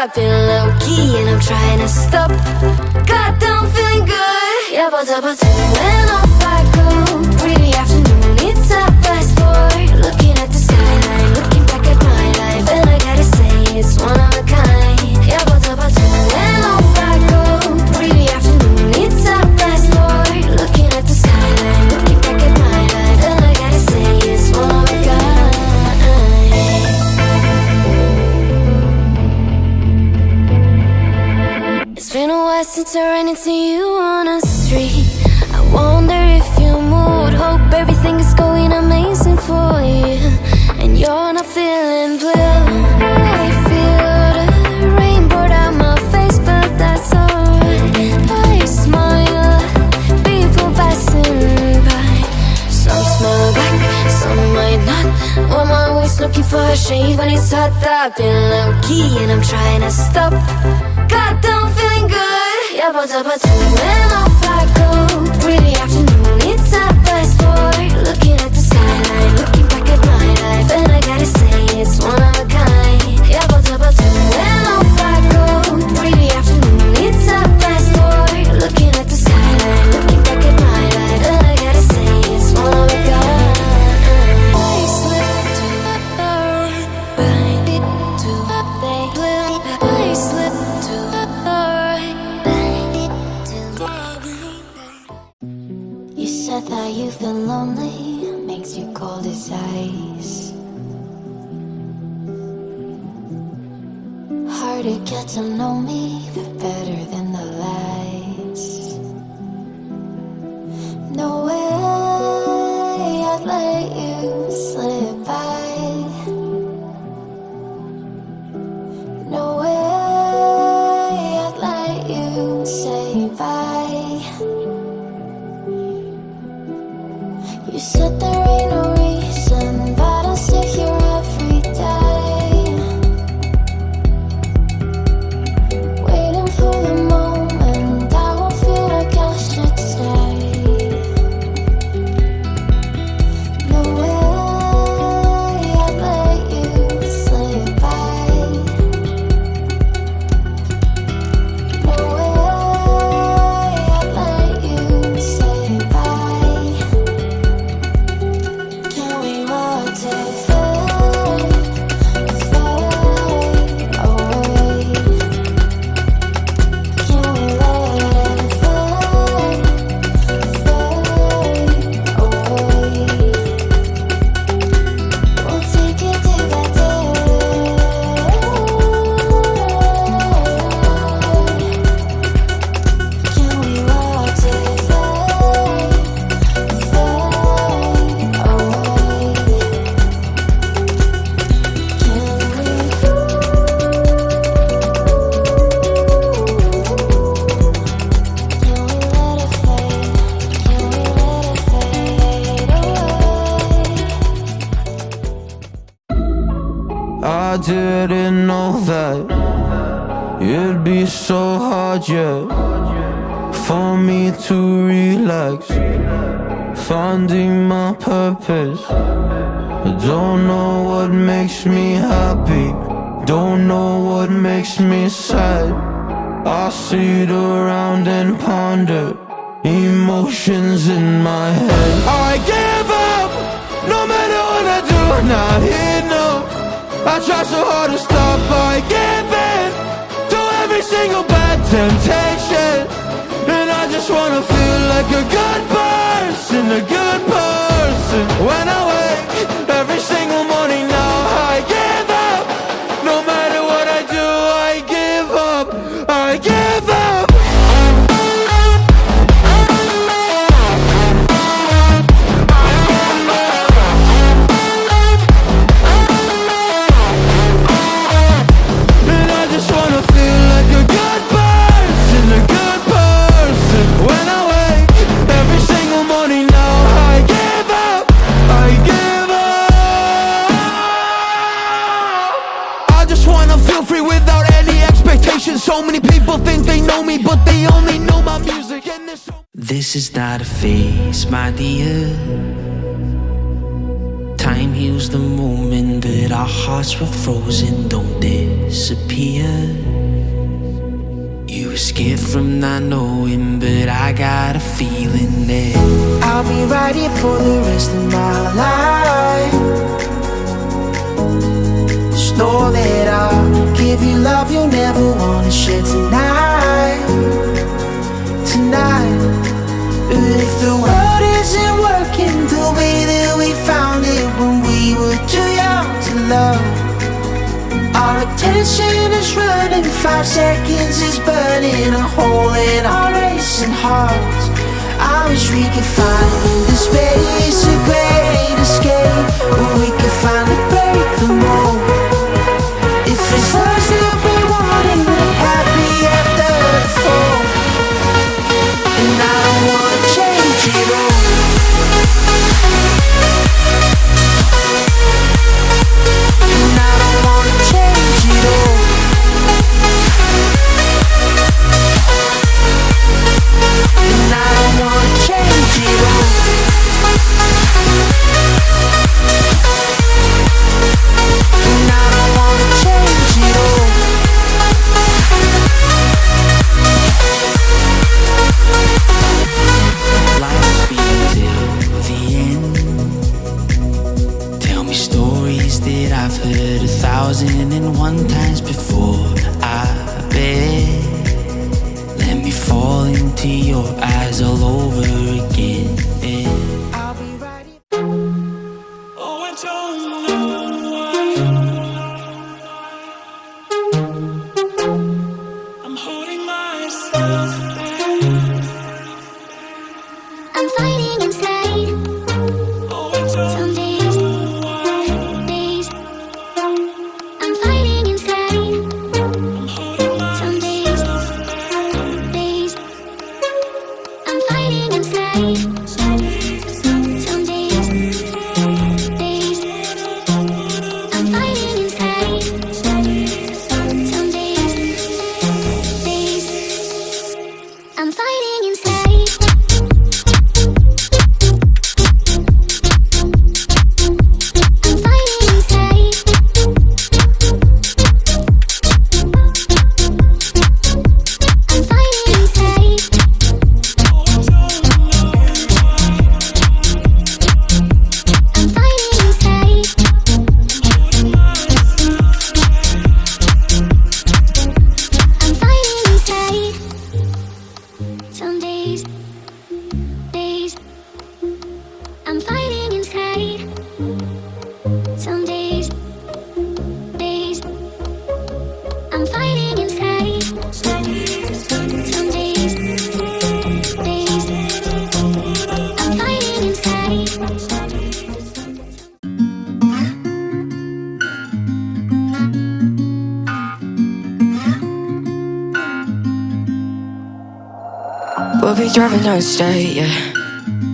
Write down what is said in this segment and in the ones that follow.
being low key and I'm trying to stop. God, I'm feeling good. Yeah, but when off I go. Pretty afternoon, it's a fast forward. Looking at the skyline, looking back at my life, and I gotta say it's one of a kind. Yeah, but when off I go. Pretty afternoon, it's a fast forward. Looking at the skyline, looking back at my life, and I gotta say it's one of a kind. It's been a while since I ran into you on a street. I wonder if you moved. Hope everything is going amazing for you, and you're not feeling blue. I feel the rain pour down my face, but that's alright. I smile, people passing by. Some smile back, some might not. Well, I'm always looking for a shade when it's hot. I've been low key and I'm trying to stop. God, I'm feeling good. Yeah, but when off I go. Pretty afternoon, it's a fast forward. Looking at the skyline, looking back at my life, and I gotta say it's one of a kind. Yeah, but when off I go. Pretty afternoon, it's a fast forward. Looking at the skyline, looking back at my life, and I gotta say it's one of a kind. I slipped to the right, to the left. I slipped to the right, to the. You said that you've been lonely, makes you cold as ice. Hard to get to know me, but better than the lies. No way I'd let you slip by. No way I'd let you say bye. You said there ain't no reason, but I'll sit here every day, waiting for the moment I won't feel like I should stay. No way I'd let you slip by. No way I'd let you say bye. Can we watch it fade, fade away? Can we let it fade, fade away? We'll take it day by day. Can we watch it fade, fade away? I didn't know that it'd be so hard yet for me to relax, finding my purpose. I don't know what makes me happy, don't know what makes me sad. I sit around and ponder emotions in my head. I give up, no matter what I do, not enough. I try so hard to stop, I give in to every single bad temptation, and I just wanna feel like a good person, a good person. When I wake every single morning now, I give up. No matter what I do, I give up, I give up. And I just wanna feel like a good person, a good person. When I wake every single morning now, I give up, I give up. I just wanna feel free without any expectations. So many people think they know me, but they only know my music. And this is not a phase, my dear. Time heals the moment but our hearts were frozen, don't disappear. You were scared from not knowing, but I got a feeling that I'll be right here for the rest of my life. Just know that I'll give you love you'll never wanna share tonight. Tonight. But if the world isn't working the way that we found it when we were too young to love, our attention is running, 5 seconds is burning a hole in our racing hearts. I wish we could find in the space a great escape where we could finally break the mold. If it's us that we wanted, we're happy after the fall. And I don't wanna change it all. And I don't wanna change it all. And I don't wanna change it all. And I don't wanna change it all. Life's been till the end. Tell me stories that I've heard 1,001 times before. I bet. Let me fall into your eyes all over again. I'll be right here. Oh, I don't know why I'm holding myself back. I'm fighting inside. Oh, I don't Some days, know why days. I'm fighting inside. I'm holding Some days, myself back. days. I'm fighting inside. Some days, days. I'm fighting inside. Some days, days. I'm fighting inside. I'm fighting inside. I'm fighting inside. I'm fighting inside. I'm fighting inside. Some days, days. I'm fighting inside. Some days, days. I'm fighting inside. Some days, days. I'm fighting inside. We'll be driving down the state, yeah.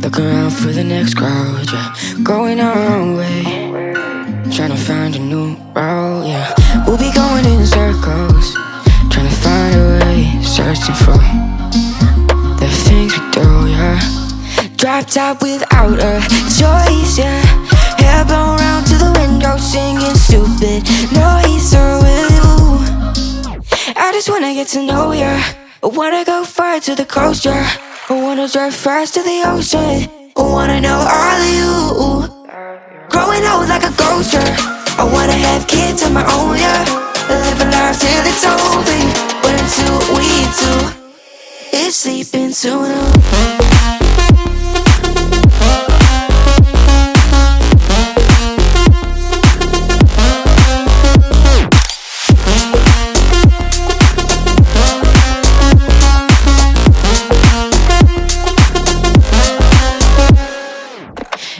Look around for the next crowd, yeah. Going our own way, trying to find a new route, yeah. We'll be going in circles, trying to find a way, searching for the things we do, yeah. Drop top without a choice, yeah. Hair blown round to the window, singing stupid noise, or will you? I just wanna get to know ya. I wanna go far to the coast, yeah. I wanna drive fast to the ocean. I wanna know all of you. Growing old like a ghost, yeah. I wanna have kids of my own, yeah. Live a life till it's over. But until we do, it's sleeping sooner.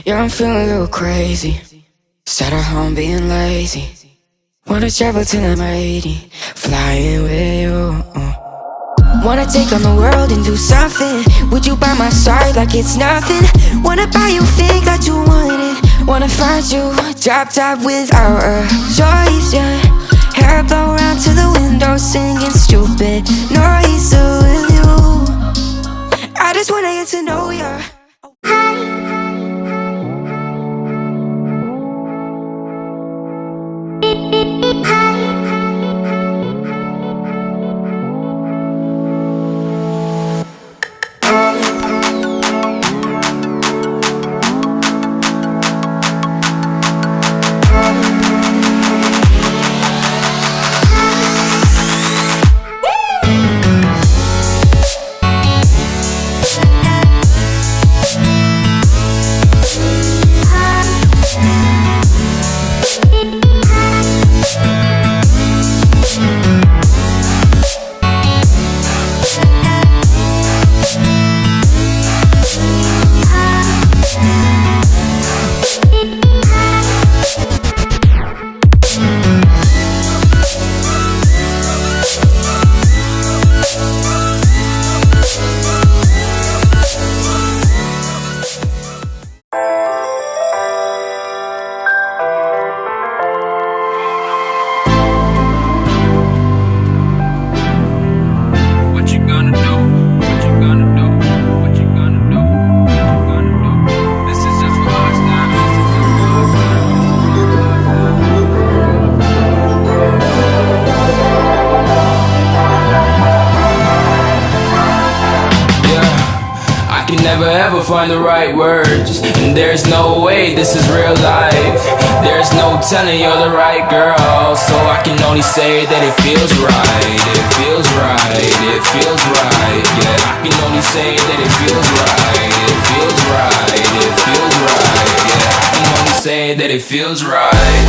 Yeah, I'm feeling a little crazy. Sat at home being lazy. Wanna travel till I'm 80, flying with you. Wanna take on the world and do something. Would you by my side like it's nothing? Wanna buy you things that you wanted. Wanna find you, drop top without a choice, yeah. Hair blow round to the window, singing stupid noise with you. I just wanna get to know ya. never ever find the right words. And there's no way this is real life. There's no telling you're the right girl. So I can only say that it feels right. It feels right, it feels right. Yeah, I can only say that it feels right. It feels right, it feels right. Yeah, I can only say that it feels right.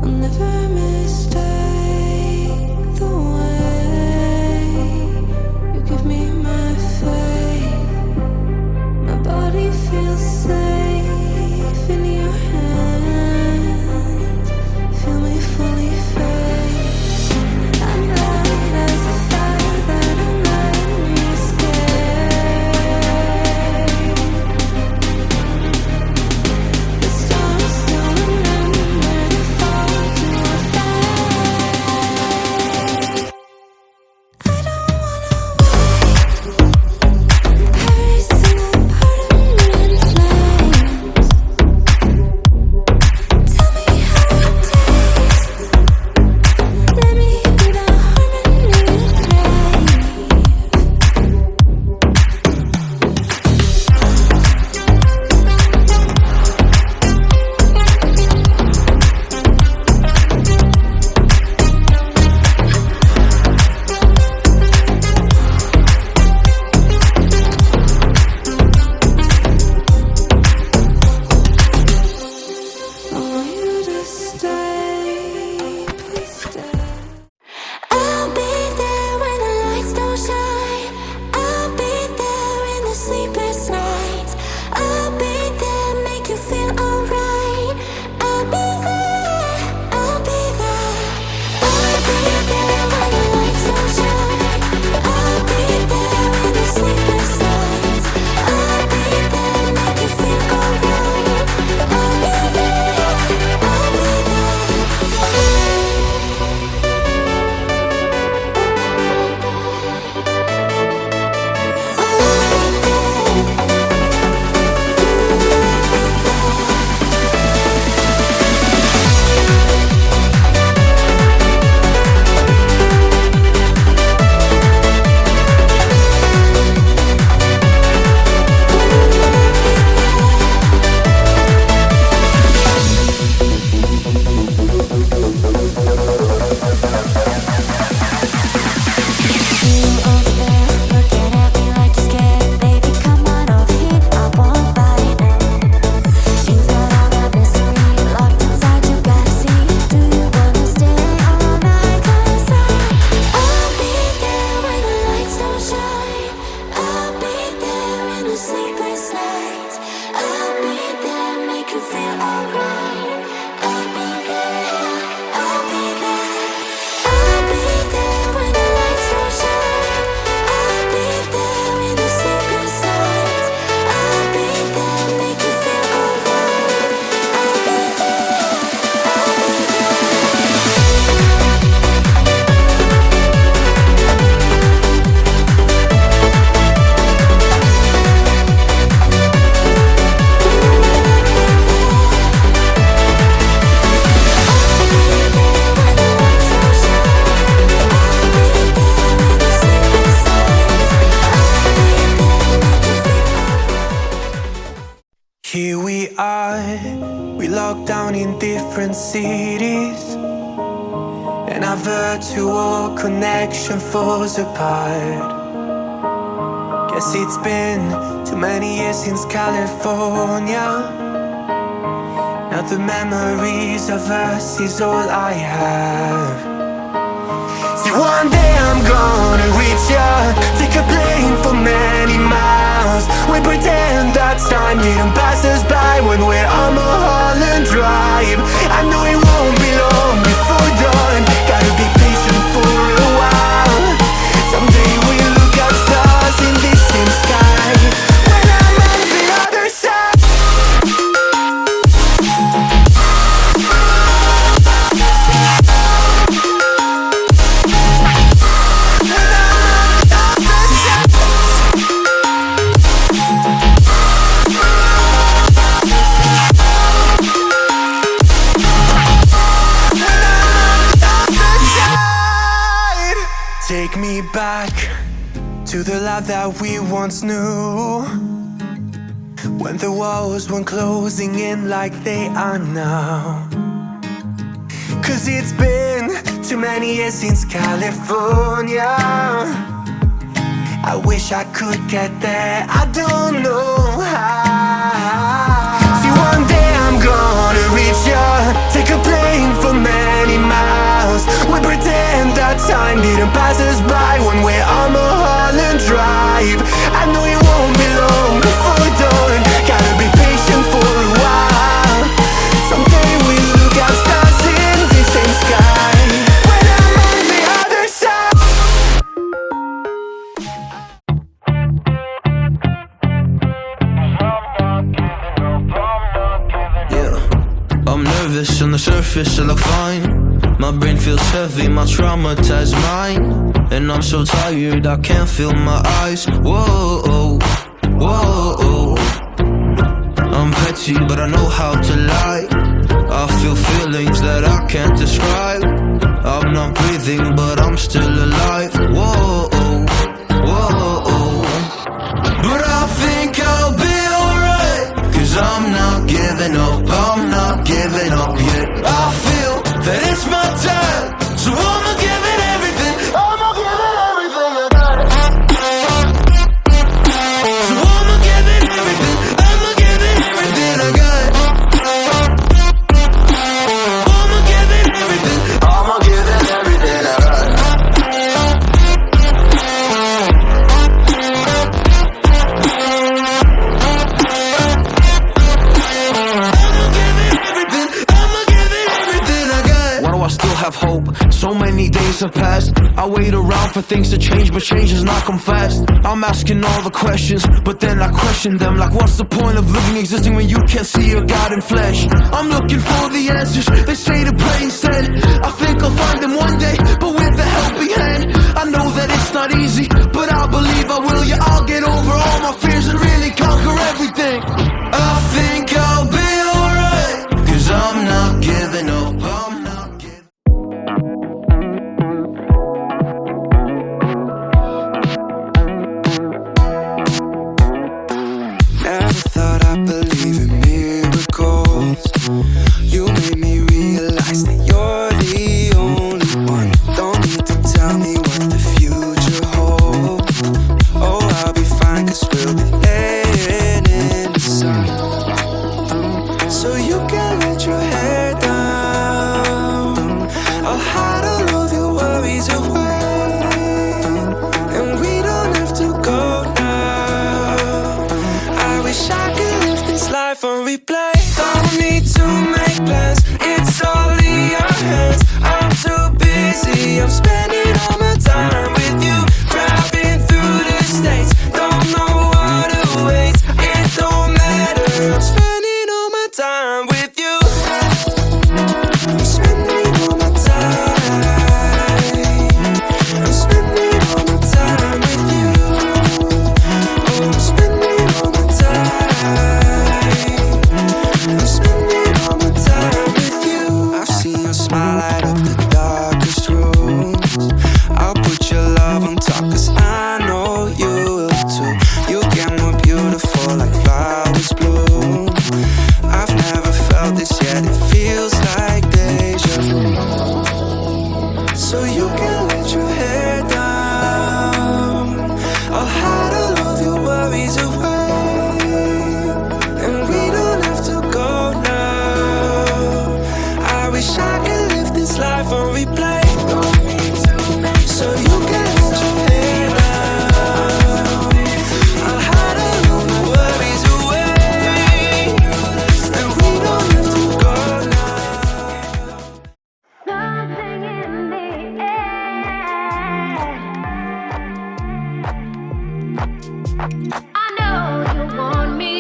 I'll never mistake the way you give me my faith. My body feels safe in your hands. Feel me fully face. I'm light as a fire that I'm letting you escape. The stars still remember to fall to our fate. I don't wanna wait. Every single part of me in flames. Tell me how it tastes. Let me be the harmony you crave. I want you to stay, please stay. I'll be there when the lights don't shine. I'll be there in the sleepless nights. I'll be there, make you feel alright. I'll be there, I'll be there. I'll be there when the lights don't shine. I'll be there in the sleepless nights. I'll be there, make you feel alright. I'll be there, I'll be looking at me like you're scared. Baby, come on over here, I won't bite now. You've got all that mystery locked inside, you gotta see. Do you wanna stay all night? 'Cause I'll be there when the lights don't shine. I'll be there in the sleepless nights. I'll be there, make you feel alright. I'll be there, I'll be there. I'll be there when the lights don't shine. I'll be there in the sleepless nights. I'll be there, make you feel alright. I'll be there, I'll be Here we are, we locked down in different cities, and our virtual connection falls apart. Guess it's been too many years since California. Now the memories of us is all I have. See, one day I'm gonna reach ya, take a plane for many miles. We pretend that time didn't pass us by when we're on Mulholland Drive. I know it won't be long before dawn, gotta be patient for a while. Someday we'll look at stars in this same sky, when I'm on the other side. When I'm on me back to the life that we once knew, when the walls weren't closing in like they are now. 'Cause it's been too many years since California. I wish I could get there, I don't know how. See, one day I'm gonna reach ya, take a plane for many miles. We pretend that time didn't pass us by when we're on Mulholland Drive. I know it won't be long before dawn, gotta be patient for a while. Someday we'll look at stars in the same sky, when I'm on the other side. Yeah, I'm nervous on the surface, I look fine. My brain feels heavy, my traumatized mind. And I'm so tired, I can't feel my eyes. Whoa, whoa. I'm petty, but I know how to lie. I feel feelings that I can't describe. I'm not breathing, but I'm still alive. Whoa, whoa. But I think I'll be alright, 'cause I'm not giving up, I'm not giving up yet. I feel that it's my time, so I'ma give it everything. I'ma give it everything I got. So I'ma give it everything, I'ma give it everything I got. I'ma give it everything, I'ma give it everything I got. Have hope. So many days have passed. I wait around for things to change, but change does not come fast. I'm asking all the questions, but then I question them. Like, what's the point of living, existing when you can't see your God in flesh? I'm looking for the answers, they say to pray instead. I think I'll find them one day, but with a helping hand. I know that it's not easy, but I believe I will. Yeah, I'll get over all my fears and really conquer everything. I think I'll be alright, 'cause I'm not giving up. You made me realize that you're the only one. Don't need to tell me what the future holds. Oh, I'll be fine, 'cause we'll be laying in the sun. So you can let your hair down, I'll hide all of your worries away, and we don't have to go now. I wish I could live this life on replay. Don't need to make plans, it's all in your hands. I'm too busy, I'm spending all my time with you. Driving through the states, don't know what awaits. It don't matter, I'm spending all my time with you. I'm spending all my time, I'm spending all my time with you. Oh, I'm spending all my time, I'm spending all my time with you. I've seen your smile light up the darkest rooms. I'll put your love on top, 'cause I know you will too. You get more beautiful like flowers bloom. I've never felt this yet, it feels like deja vu. So you can let your hair down, I'll hide all of your worries away, and we don't have to go now. I wish I could live this life on replay. So you can let your hair down, I'll hide all of the worries away, and we don't have to go now. Something in the air. I know you want me.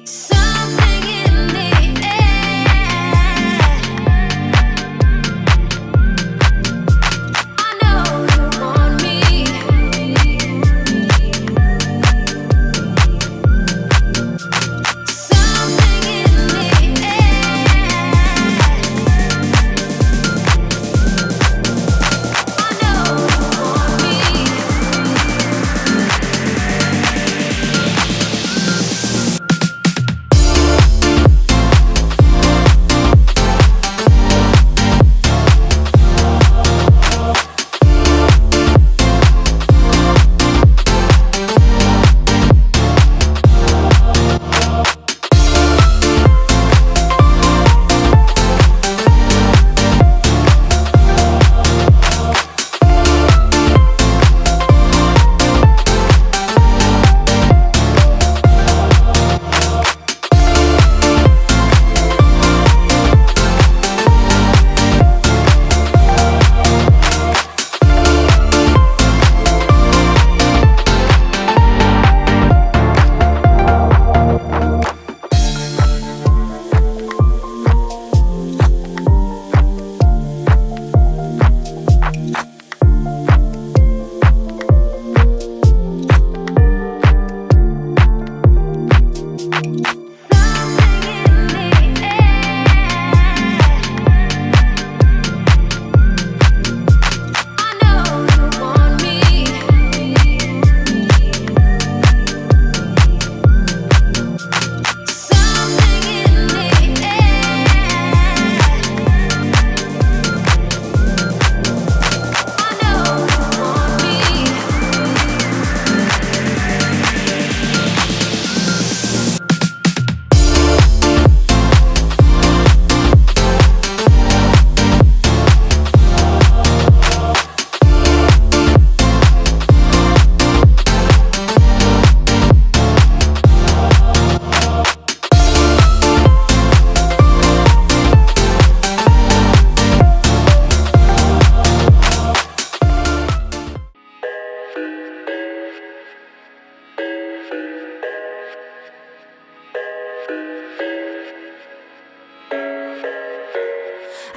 Something in the air. I know you want me. Something in the air.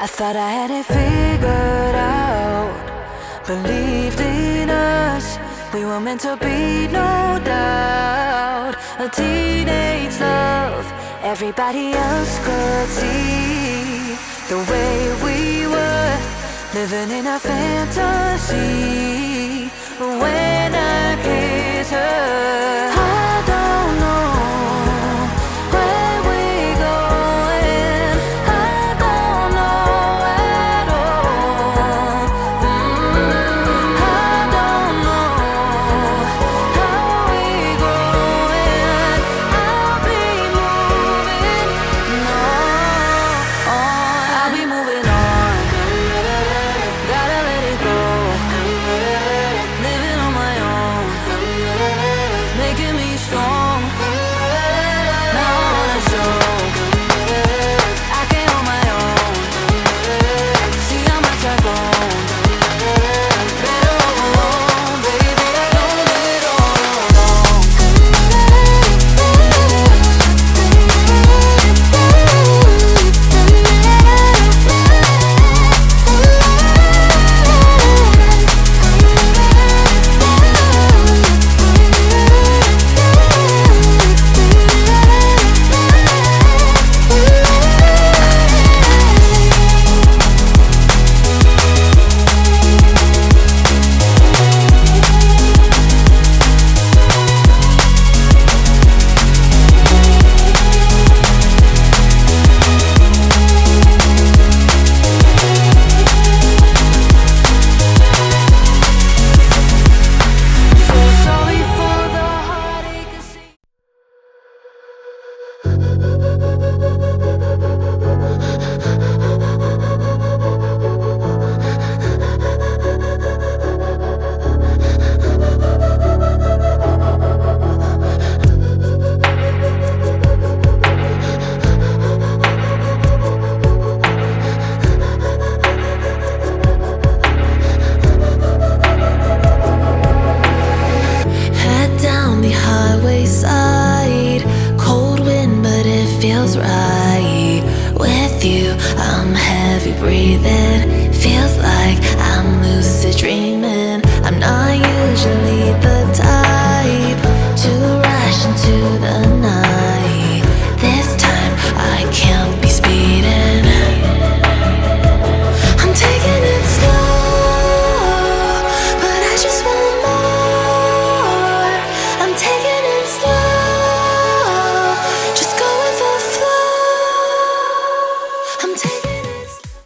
I thought I had it figured out, believed in us, we were meant to be, no doubt. A teenage love, everybody else could see the way we were, living in a fantasy. When I kiss her, I don't know where we're going, I don't know at all. I don't know how we're going, I'll be moving on, I'll be moving on. Gotta let it go, living on my own, making me strong. Now I wanna show I can on my own. See how much I've grown. Better off alone, baby. Don't live it all alone. So sorry for the heartache and see. Head down the highway side, cold wind but it feels right. With you I'm heavy breathing, feels like I'm lucid dreaming. I'm not usually the